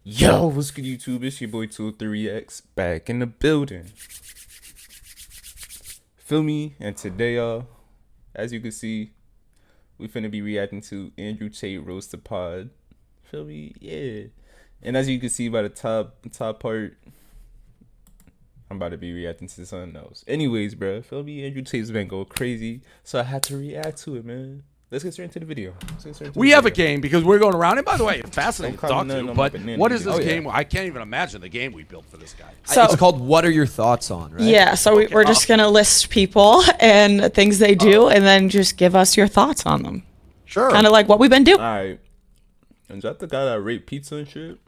Yo, what's good, YouTube? It's your boy 203X back in the building. Feel me? And today, as you can see, we finna be reacting to Andrew Tate roast the pod. Feel me? Yeah. And as you can see by the top part, I'm about to be reacting to something else. Anyways, bro, feel me? Andrew Tate's been going crazy, so I had to react to it, man. Let's get straight into the video. We have a game because we're going around. And by the way, it's fascinating to talk to you. But what is this game? I can't even imagine the game we built for this guy. So it's called What Are Your Thoughts On, right? Yeah, so we're just going to list people and things they do and then just give us your thoughts on them. Sure. Kind of like what we've been doing. All right. Is that the guy that raped pizza and shit?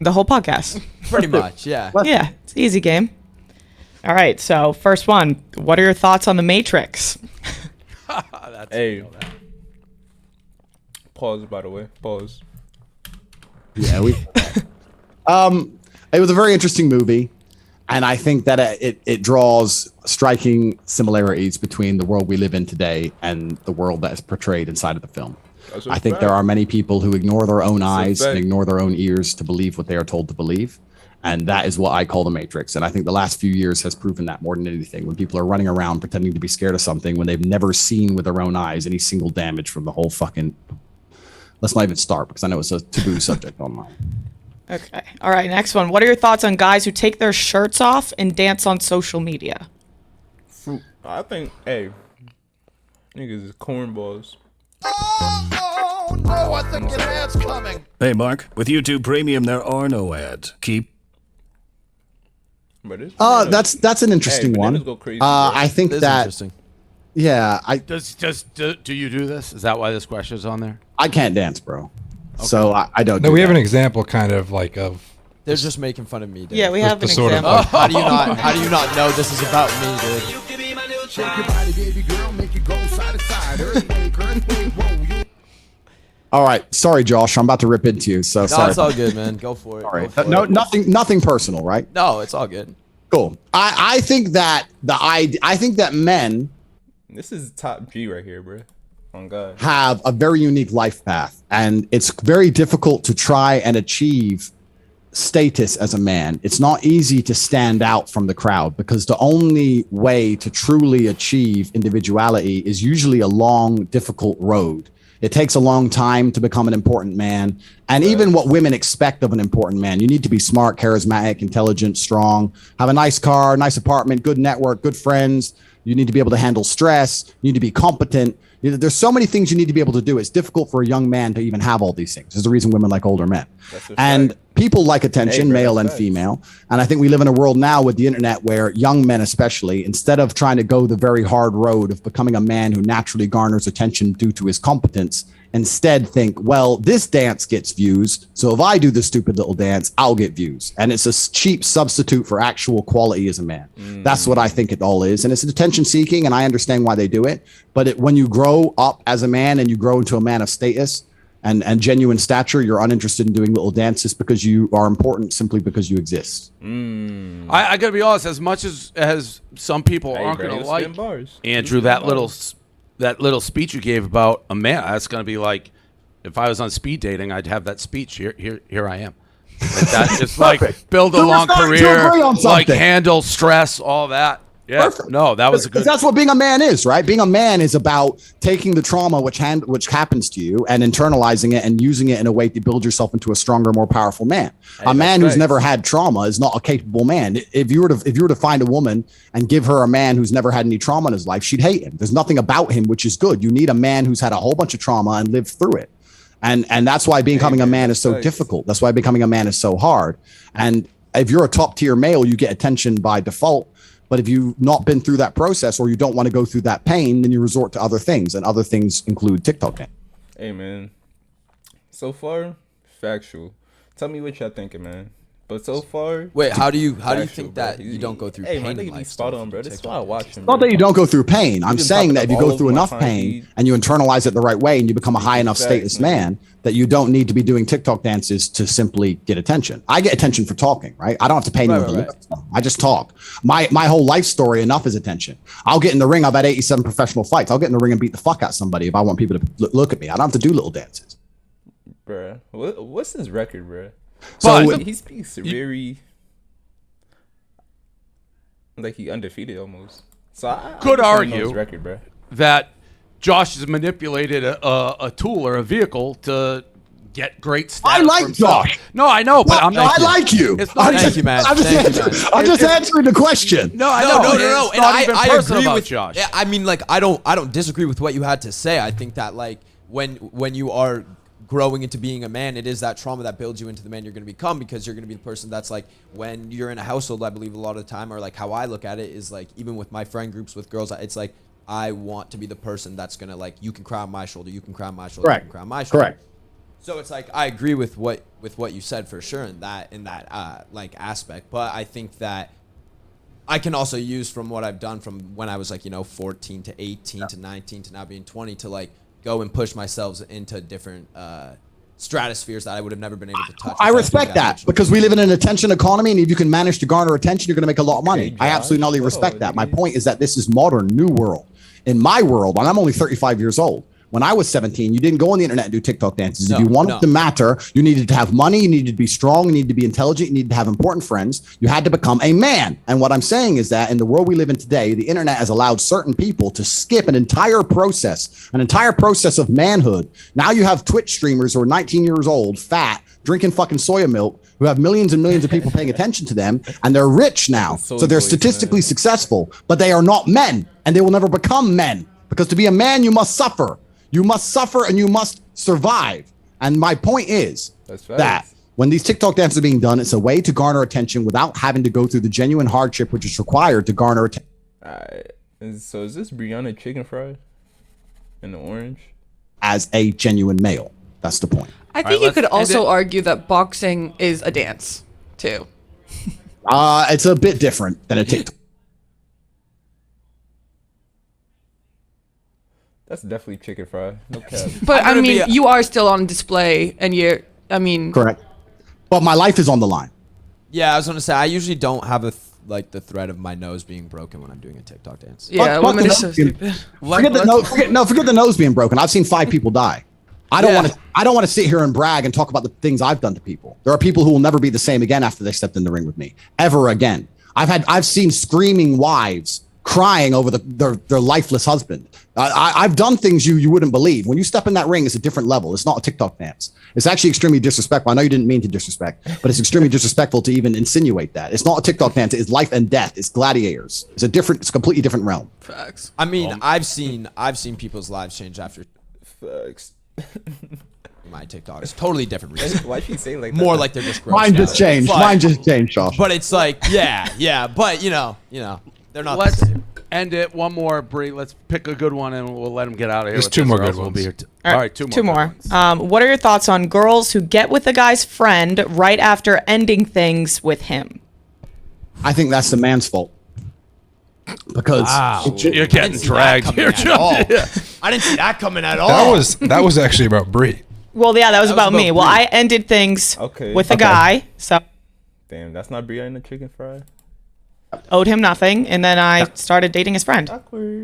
The whole podcast. Pretty much, yeah. Yeah, it's an easy game. All right, so first one. What are your thoughts on The Matrix? That's Hey. Pause, by the way. Pause. Yeah, it was a very interesting movie, and I think that it draws striking similarities between the world we live in today and the world that is portrayed inside of the film. I think there are many people who ignore their own eyes and ignore their own ears to believe what they are told to believe. And that is what I call the Matrix. And I think the last few years has proven that more than anything, when people are running around pretending to be scared of something when they've never seen with their own eyes any single damage from the whole fucking... Let's not even start because I know it's a taboo subject online. Okay. All right, next one. What are your thoughts on guys who take their shirts off and dance on social media? I think, hey, niggas is cornballs. Oh, no, I think an ad's coming. Hey, Mark, with YouTube Premium, there are no ads. Keep. That's an interesting one. I think that, interesting. yeah, do you do this? Is that why this question is on there? I can't dance, bro. Okay. So I don't. No, we have an example, kind of like of. They're just making fun of me, dude. Yeah, we have an sort of- example. How do you not know this is about me, dude? All right, sorry, Josh. I'm about to rip into you. So No, sorry. it's all good, man. Go for it. Sorry. Go for No, it. nothing personal, right? No, it's all good. Cool. I think that I think that men This is top G right here, bro. On God. have a very unique life path, and it's very difficult to try and achieve status as a man. It's not easy to stand out from the crowd because the only way to truly achieve individuality is usually a long, difficult road. It takes a long time to become an important man. And even what women expect of an important man, you need to be smart, charismatic, intelligent, strong, have a nice car, nice apartment, good network, good friends. You need to be able to handle stress. You need to be competent. There's so many things you need to be able to do. It's difficult for a young man to even have all these things. There's a reason women like older men. And people like attention, male and female. And I think we live in a world now with the internet where young men especially, instead of trying to go the very hard road of becoming a man who naturally garners attention due to his competence, instead think, well, this dance gets views, so if I do this stupid little dance, I'll get views. And it's a cheap substitute for actual quality as a man. That's what I think it all is. And it's attention seeking, and I understand why they do it. But when you grow up as a man and you grow into a man of status and genuine stature, you're uninterested in doing little dances because you are important simply because you exist. I gotta be honest. As much as some people aren't gonna like Andrew, that little speech you gave about a man, that's gonna be like, if I was on speed dating, I'd have that speech. Here I am. Like that, it's like build a long career, like handle stress, all that. Yeah, perfect. No, that was a good. That's what being a man is, right? Being a man is about taking the trauma which happens to you and internalizing it and using it in a way to build yourself into a stronger, more powerful man. A man who's never had trauma is not a capable man. If you were to find a woman and give her a man who's never had any trauma in his life, she'd hate him. There's nothing about him which is good. You need a man who's had a whole bunch of trauma and lived through it. And that's why becoming a man is so difficult. That's why becoming a man is so hard. And if you're a top tier male, you get attention by default. But if you've not been through that process or you don't want to go through that pain, then you resort to other things. And other things include TikTok dance. Hey, man. So far, factual. Tell me what y'all thinking, man. But so far, wait, how do you think that you don't go through pain? Hey, my nigga be spot on, bro. That's why I watch him. Not that you don't go through pain. I'm saying that if you go through enough pain and you internalize it the right way and you become a high enough status man, that you don't need to be doing TikTok dances to simply get attention. I get attention for talking, right? I don't have to pay anyone to listen. I just talk. My whole life story enough is attention. I'll get in the ring. I've had 87 professional fights. I'll get in the ring and beat the fuck out of somebody if I want people to look at me. I don't have to do little dances. Bruh, what's his record, bruh? So he speaks very like he undefeated almost. So I could just wanna know argue his record, bro. that Josh has manipulated a tool or a vehicle to get great stats. I like for himself. Josh. No, I know, but I'm not. I like you. It's not. Thank you, man. I'm just answering the question. No, I No, know. no. It's And not even I personal agree about with Josh. Yeah, I mean, like, I don't disagree with what you had to say. I think that, like, when you are growing into being a man, it is that trauma that builds you into the man you're going to become, because you're going to be the person that's like, when you're in a household, I believe a lot of the time, or like how I look at it is like, even with my friend groups with girls, it's like, I want to be the person that's going to, like, you can cry on my shoulder, you can cry on my shoulder, Correct. you can cry on my shoulder. Correct. So it's like, I agree with what you said for sure in that like aspect, but I think that I can also use from what I've done from when I was like, 14 to 18 to 19 to now being 20 to like go and push myself into different stratospheres that I would have never been able to touch. I respect that because we live in an attention economy, and if you can manage to garner attention, you're going to make a lot of money. I absolutely respect that. My point is that this is modern, new world. In my world, and I'm only 35 years old, when I was 17, you didn't go on the internet and do TikTok dances. If you wanted to matter, you needed to have money, you needed to be strong, you needed to be intelligent, you needed to have important friends. You had to become a man. And what I'm saying is that in the world we live in today, the internet has allowed certain people to skip an entire process of manhood. Now you have Twitch streamers who are 19 years old, fat, drinking fucking soya milk, who have millions and millions of people paying attention to them, and they're rich now. So they're statistically successful, but they are not men, and they will never become men. Because to be a man, you must suffer. You must suffer and you must survive. And my point is that when these TikTok dances are being done, it's a way to garner attention without having to go through the genuine hardship which is required to garner attention. So is this Brianna chicken fried in the orange? As a genuine male. That's the point. I think you could also argue that boxing is a dance, too. It's a bit different than a TikTok. That's definitely chicken fry. No cap. But I mean, you are still on display, and Correct. But my life is on the line. Yeah, I was gonna say I usually don't have the threat of my nose being broken when I'm doing a TikTok dance. Yeah, women are so stupid. Forget the nose being broken. I've seen 5 people die. I don't want to sit here and brag and talk about the things I've done to people. There are people who will never be the same again after they stepped in the ring with me, ever again. I've seen screaming wives crying over their lifeless husband. I've done things you wouldn't believe. When you step in that ring, it's a different level. It's not a TikTok dance. It's actually extremely disrespectful. I know you didn't mean to disrespect, but it's extremely disrespectful to even insinuate that. It's not a TikTok dance. It's life and death. It's gladiators. It's a completely different realm. Facts. I mean, I've seen people's lives change after Facts. my TikToks. Totally different reason. Why'd she say like that? More like they're just gross. Mine just changed. Mine just changed, Josh. But it's like, yeah. But you know, they're not Let's the same. end it. One more, Bree. Let's pick a good one, and we'll let him get out of here. There's with 2 this, more or else good we'll ones. be here All right, 2 more. Two more. What are your thoughts on girls who get with a guy's friend right after ending things with him? I think that's the man's fault. Because You're getting dragged here, John. Yeah. I didn't see that coming at all. That was actually about Bree. Well, yeah, that was about me. Well, I ended things with a guy, so Damn, that's not Brianna chicken fry. owed him nothing, and then I started dating his friend.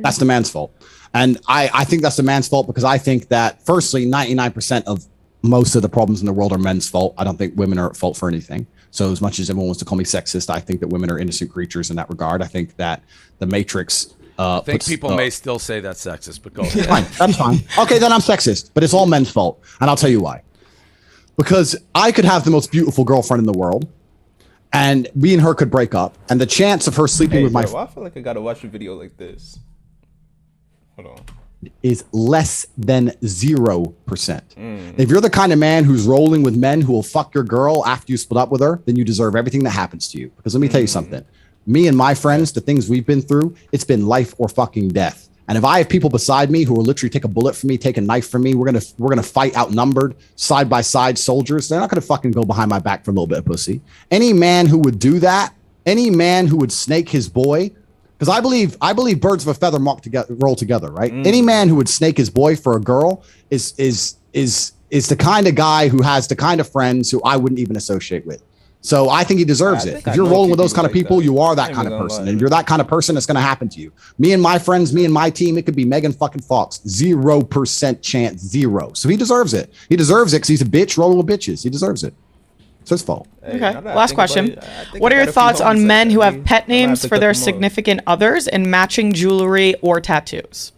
that's the man's fault. And I think that's the man's fault because I think that, firstly, 99% of most of the problems in the world are men's fault. I don't think women are at fault for anything. So as much as everyone wants to call me sexist, I think that women are innocent creatures in that regard. I think that the Matrix I think people may still say that's sexist, but go ahead. Fine, that's fine. Okay, then I'm sexist, but it's all men's fault. And I'll tell you why. Because I could have the most beautiful girlfriend in the world, and me and her could break up, and the chance of her sleeping with my I feel like I gotta watch a video like this. Hold on. is less than 0%. If you're the kind of man who's rolling with men who will fuck your girl after you split up with her, then you deserve everything that happens to you. Because let me tell you something. Me and my friends, the things we've been through, it's been life or fucking death. And if I have people beside me who will literally take a bullet from me, take a knife from me, we're gonna fight outnumbered, side by side soldiers. They're not gonna fucking go behind my back for a little bit of pussy. Any man who would do that, any man who would snake his boy, because I believe birds of a feather roll together, right? Any man who would snake his boy for a girl is the kind of guy who has the kind of friends who I wouldn't even associate with. So I think he deserves it. If you're rolling with those kind of people, you are that kind of person. And if you're that kind of person, it's going to happen to you. Me and my friends, me and my team, it could be Megan fucking Fox. 0% chance, 0. So he deserves it. He deserves it because he's a bitch rolling with bitches. He deserves it. It's his fault. Okay. Last question. What are your thoughts on men who have pet names for their significant others and matching jewelry or tattoos?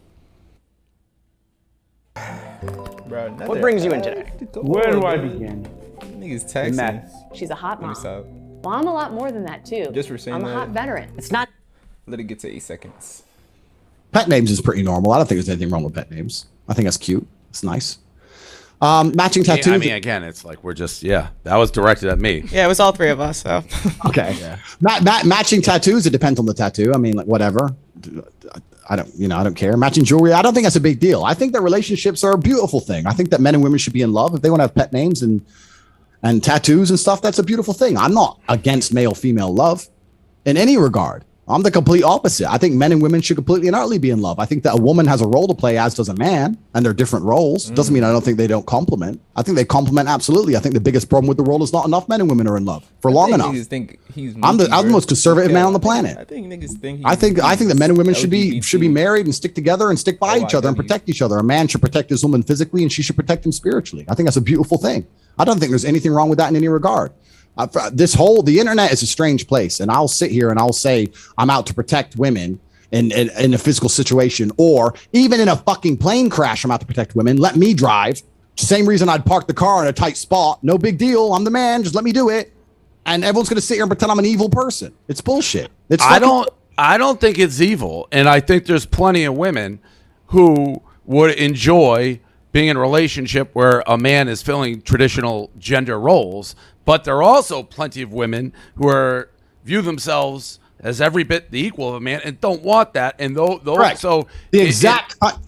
Bro, what brings you in today? Where do I begin? Niggas texting. She's a hot mom. Well, I'm a lot more than that too. Just for saying I'm a hot veteran. It's not. Let it get to 8 seconds. Pet names is pretty normal. I don't think there's anything wrong with pet names. I think that's cute. It's nice. Matching tattoos. I mean, again, it's like we're just that was directed at me. Yeah, it was all three of us. So okay. Yeah. Matching tattoos. It depends on the tattoo. I mean, like whatever. I don't care. Matching jewelry. I don't think that's a big deal. I think that relationships are a beautiful thing. I think that men and women should be in love. If they want to have pet names and tattoos and stuff, that's a beautiful thing. I'm not against male-female love in any regard. I'm the complete opposite. I think men and women should completely and utterly be in love. I think that a woman has a role to play, as does a man, and they're different roles. Doesn't mean I don't think they don't complement. I think they complement absolutely. I think the biggest problem with the world is not enough men and women are in love for long enough. I'm the most conservative man on the planet. I think niggas think. I think that men and women should be married and stick together and stick by each other and protect each other. A man should protect his woman physically, and she should protect him spiritually. I think that's a beautiful thing. I don't think there's anything wrong with that in any regard. The internet is a strange place, and I'll sit here and I'll say I'm out to protect women in a physical situation, or even in a fucking plane crash, I'm out to protect women. Let me drive. Same reason I'd park the car in a tight spot. No big deal. I'm the man. Just let me do it. And everyone's going to sit here and pretend I'm an evil person. It's bullshit. I don't think it's evil, and I think there's plenty of women who would enjoy being in a relationship where a man is filling traditional gender roles. But there are also plenty of women who view themselves as every bit the equal of a man and don't want that. And I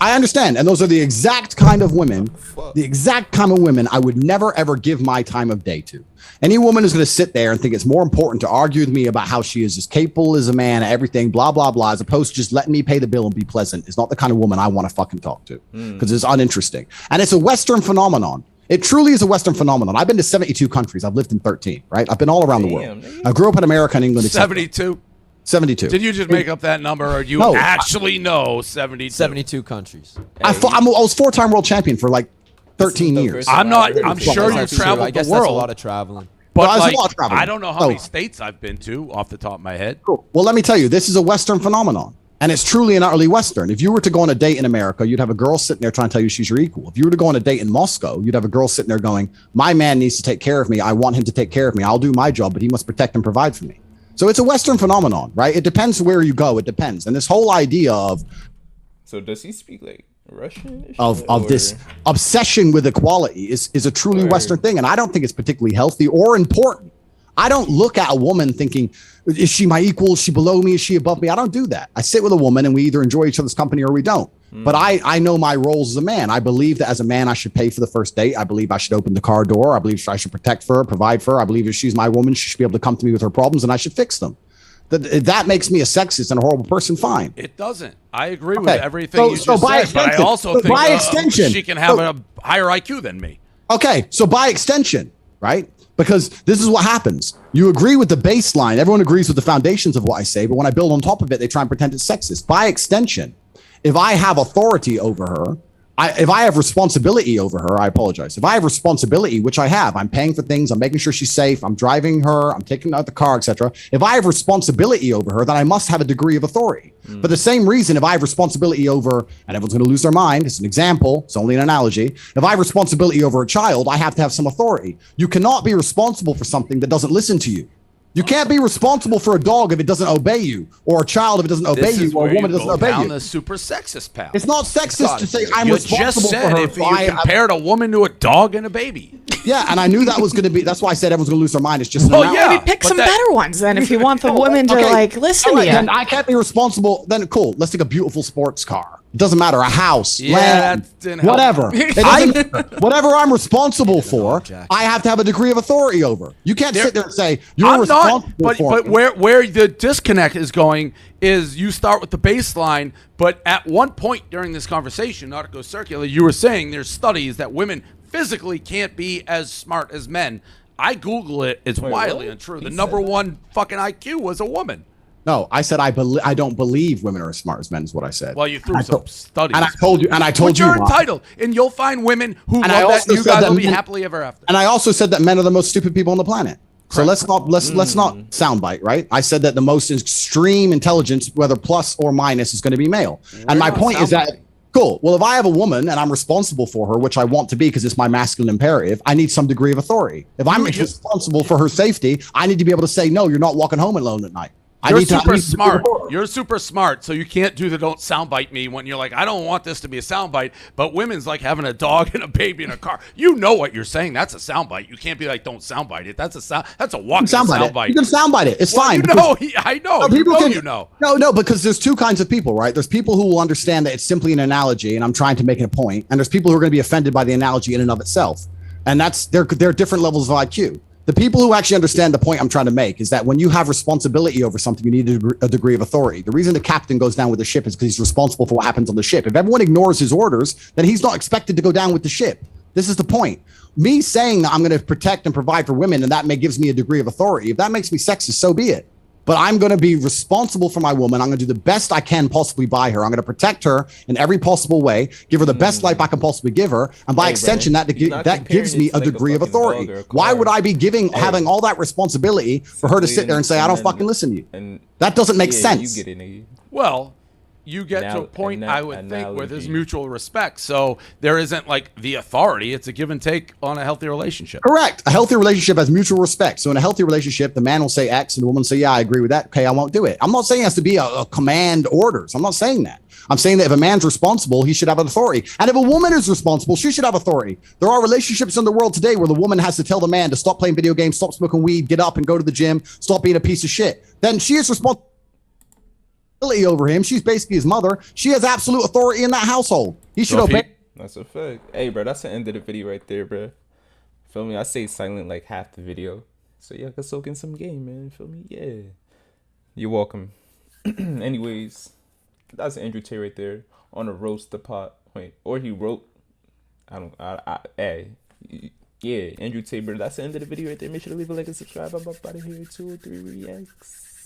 understand. And those are the exact kind of women, I would never, ever give my time of day to. Any woman is going to sit there and think it's more important to argue with me about how she is as capable as a man, everything, blah, blah, blah, as opposed to just letting me pay the bill and be pleasant. Is not the kind of woman I want to fucking talk to because it's uninteresting. And it's a Western phenomenon. It truly is a Western phenomenon. I've been to 72 countries. I've lived in 13, right? I've been all around the world. I grew up in America and England. 72? 72. Did you just make up that number, or you actually know 72? 72 countries. I was 4-time world champion for like 13 years. I'm sure you traveled the world. I guess that's a lot of traveling. But I don't know how many states I've been to off the top of my head. Cool. Well, let me tell you, this is a Western phenomenon. And it's truly and utterly Western. If you were to go on a date in America, you'd have a girl sitting there trying to tell you she's your equal. If you were to go on a date in Moscow, you'd have a girl sitting there going, my man needs to take care of me. I want him to take care of me. I'll do my job, but he must protect and provide for me. So it's a Western phenomenon, right? It depends where you go. It depends. And this whole idea of... So does he speak like Russian? Of this obsession with equality is a truly Western thing. And I don't think it's particularly healthy or important. I don't look at a woman thinking, is she my equal? Is she below me? Is she above me? I don't do that. I sit with a woman and we either enjoy each other's company or we don't. But I know my roles as a man. I believe that as a man, I should pay for the first date. I believe I should open the car door. I believe I should protect for her, provide for her. I believe if she's my woman, she should be able to come to me with her problems and I should fix them. That makes me a sexist and a horrible person. Fine. It doesn't. I agree with everything you just said, but I also think by extension, she can have a higher IQ than me. Okay, so by extension, right? Because this is what happens. You agree with the baseline. Everyone agrees with the foundations of what I say, but when I build on top of it, they try and pretend it's sexist. By extension, if I have authority over her, if I have responsibility over her, I apologize. If I have responsibility, which I have, I'm paying for things, I'm making sure she's safe, I'm driving her, I'm taking out the car, etc. If I have responsibility over her, then I must have a degree of authority. For the same reason, if I have responsibility over, and everyone's going to lose their mind, it's an example, it's only an analogy. If I have responsibility over a child, I have to have some authority. You cannot be responsible for something that doesn't listen to you. You can't be responsible for a dog if it doesn't obey you, or a child if it doesn't obey you, or a woman that doesn't obey you. The super sexist path. It's not sexist to say I'm responsible for her. If you compared a woman to a dog and a baby. Yeah, and I knew that was going to be. That's why I said everyone's going to lose their mind. It's just maybe pick some better ones then if you want the women to listen to you. Then I can't be responsible. Then cool. Let's take a beautiful sports car. It doesn't matter. A house, land, whatever. Whatever I'm responsible for, I have to have a degree of authority over. You can't sit there and say you're responsible for it. But where the disconnect is going is you start with the baseline, but at one point during this conversation, not to go circular, you were saying there's studies that women physically can't be as smart as men. I Google it. It's wildly untrue. The number one fucking IQ was a woman. No, I said I don't believe women are as smart as men. Is what I said. Well, you threw some studies. And I told you. And I told Which you. You're entitled, and you'll find women who love that. You guys will be happily ever after. And I also said that men are the most stupid people on the planet. So let's not soundbite, right? I said that the most extreme intelligence, whether plus or minus, is going to be male. And my point is that cool. Well, if I have a woman and I'm responsible for her, which I want to be because it's my masculine imperative, I need some degree of authority. If I'm responsible for her safety, I need to be able to say, no, you're not walking home alone at night. You're super smart. You're super smart, so you can't do the don't soundbite me when you're like, I don't want this to be a soundbite, but women's like having a dog and a baby in a car. You know what you're saying. That's a soundbite. You can't be like, don't soundbite it. That's a walking soundbite. You can soundbite it. It's fine. I know. You know. No, because there's two kinds of people, right? There's people who will understand that it's simply an analogy and I'm trying to make a point, and there's people who are going to be offended by the analogy in and of itself. And there are different levels of IQ. The people who actually understand the point I'm trying to make is that when you have responsibility over something, you need a degree of authority. The reason the captain goes down with the ship is because he's responsible for what happens on the ship. If everyone ignores his orders, then he's not expected to go down with the ship. This is the point. Me saying that I'm going to protect and provide for women, and that gives me a degree of authority. If that makes me sexist, so be it. But I'm going to be responsible for my woman. I'm going to do the best I can possibly by her. I'm going to protect her in every possible way, give her the best life I can possibly give her. And by extension, that gives me a degree of authority. Why would I be having all that responsibility for her to sit there and say, I don't fucking listen to you? That doesn't make sense. Well, you get to a point, I would think, where there's mutual respect. So there isn't like the authority. It's a give and take on a healthy relationship. Correct. A healthy relationship has mutual respect. So in a healthy relationship, the man will say X and the woman will say, yeah, I agree with that. Okay, I won't do it. I'm not saying it has to be a command orders. I'm not saying that. I'm saying that if a man's responsible, he should have an authority. And if a woman is responsible, she should have authority. There are relationships in the world today where the woman has to tell the man to stop playing video games, stop smoking weed, get up and go to the gym, stop being a piece of shit. Then she is responsible over him. She's basically his mother. She has absolute authority in that household. He should obey. That's a fact. Hey, bro, that's the end of the video right there, bro. Feel me? I stayed silent like half the video, so yeah, I can soak in some game, man. Feel me? Yeah. You're welcome. Anyways, that's Andrew Tate right there on a roast the pot. Wait, or he wrote. Yeah, Andrew Tate, bro. That's the end of the video right there. Make sure to leave a like and subscribe. I'm up out of here. 2 or 3 reacts.